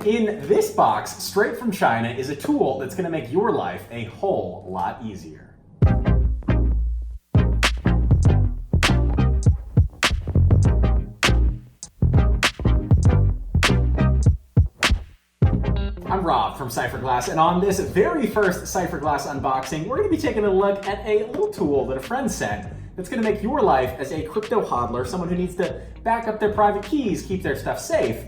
In this box, straight from China, is a tool that's going to make your life a whole lot easier. I'm Rob from Cypherglass, and on this very first Cypherglass unboxing, we're going to be taking a look at a little tool that a friend sent that's going to make your life as a crypto hodler, someone who needs to back up their private keys, keep their stuff safe,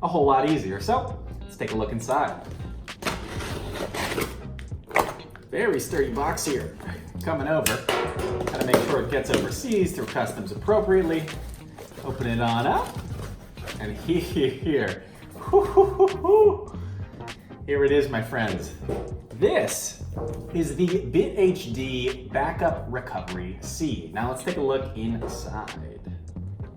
a whole lot easier. So let's take a look inside. Very sturdy box here. Coming over. Gotta make sure it gets overseas through customs appropriately. Open it on up. And here. Here it is, my friends. This is the BITHD Backup Recovery Seed. Now let's take a look inside.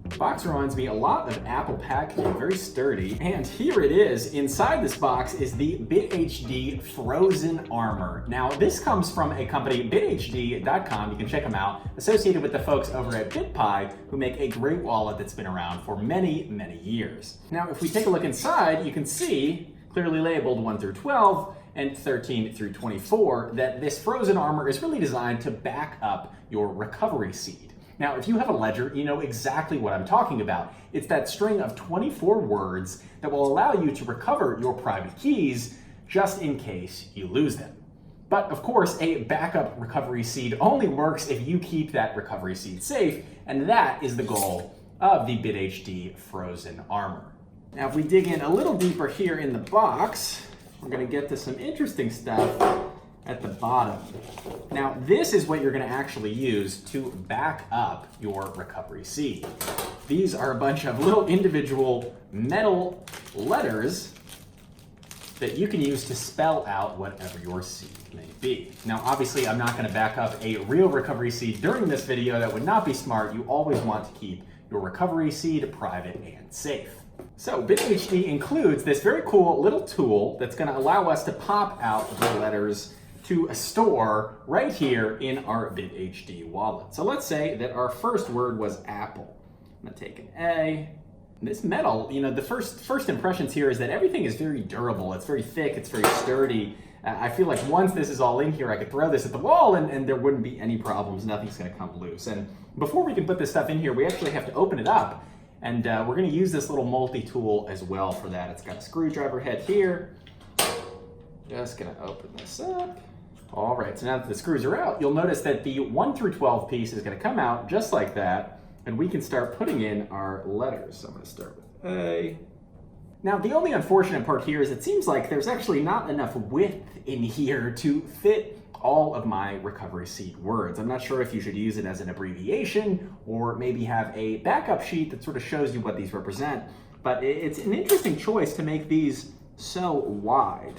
The box reminds me a lot of Apple packaging, very sturdy. And here it is. Inside this box is the BITHD Frozen Armor. Now this comes from a company, BITHD.com. You can check them out, associated with the folks over at BitPi, who make a great wallet that's been around for many, many years. Now if we take a look inside, you can see clearly labeled 1 through 12 and 13 through 24 that this frozen armor is really designed to back up your recovery seed. Now, if you have a ledger, you know exactly what I'm talking about. It's that string of 24 words that will allow you to recover your private keys just in case you lose them. But of course, a backup recovery seed only works if you keep that recovery seed safe, and that is the goal of the BITHD Frozen Armor. Now, if we dig in a little deeper here in the box, we're going to get to some interesting stuff at the bottom. Now, this is what you're going to actually use to back up your recovery seed. These are a bunch of little individual metal letters that you can use to spell out whatever your seed may be. Now, obviously, I'm not going to back up a real recovery seed during this video. That would not be smart. You always want to keep your recovery seed private and safe. So BITHD includes this very cool little tool that's going to allow us to pop out the letters to a store right here in our BITHD wallet. So let's say that our first word was apple. I'm going to take an A. This metal, you know, the first impressions here is that everything is very durable. It's very thick. It's very sturdy. I feel like once this is all in here, I could throw this at the wall and there wouldn't be any problems. Nothing's going to come loose. And before we can put this stuff in here, we actually have to open it up. And we're going to use this little multi-tool as well for that. It's got a screwdriver head here. Just going to open this up. All right, so now that the screws are out, you'll notice that the 1 through 12 piece is going to come out just like that, and we can start putting in our letters. So I'm going to start with A. Now, the only unfortunate part here is it seems like there's actually not enough width in here to fit all of my recovery seed words. I'm not sure if you should use it as an abbreviation or maybe have a backup sheet that sort of shows you what these represent, but it's an interesting choice to make these so wide.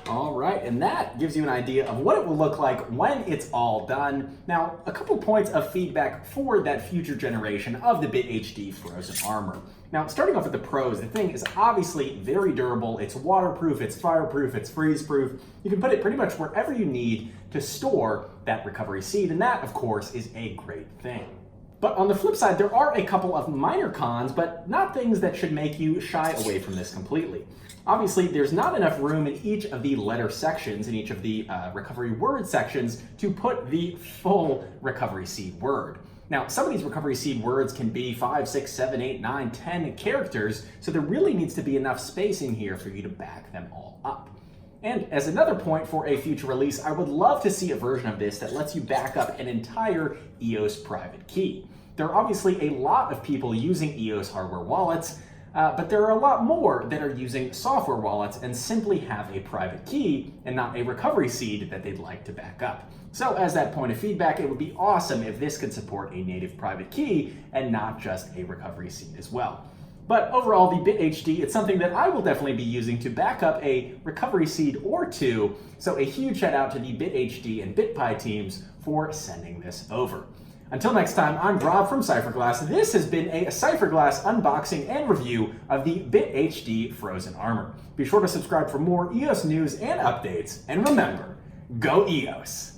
All right, and that gives you an idea of what it will look like when it's all done. Now, a couple points of feedback for that future generation of the BITHD Frozen Armor. Now, starting off with the pros, the thing is obviously very durable. It's waterproof, it's fireproof, it's freeze-proof. You can put it pretty much wherever you need to store that recovery seed, and that, of course, is a great thing. But on the flip side, there are a couple of minor cons, but not things that should make you shy away from this completely. Obviously, there's not enough room in each of the letter sections, in each of the recovery word sections, to put the full recovery seed word. Now, some of these recovery seed words can be 5, 6, 7, 8, 9, 10 characters, so there really needs to be enough space in here for you to back them all up. And as another point for a future release, I would love to see a version of this that lets you back up an entire EOS private key. There are obviously a lot of people using EOS hardware wallets, but there are a lot more that are using software wallets and simply have a private key and not a recovery seed that they'd like to back up. So as that point of feedback, it would be awesome if this could support a native private key and not just a recovery seed as well. But overall, the BITHD, it's something that I will definitely be using to back up a recovery seed or two. So a huge shout out to the BITHD and BitPi teams for sending this over. Until next time, I'm Rob from Cypherglass. This has been a Cypherglass unboxing and review of the BITHD Frozen Armor. Be sure to subscribe for more EOS news and updates. And remember, go EOS!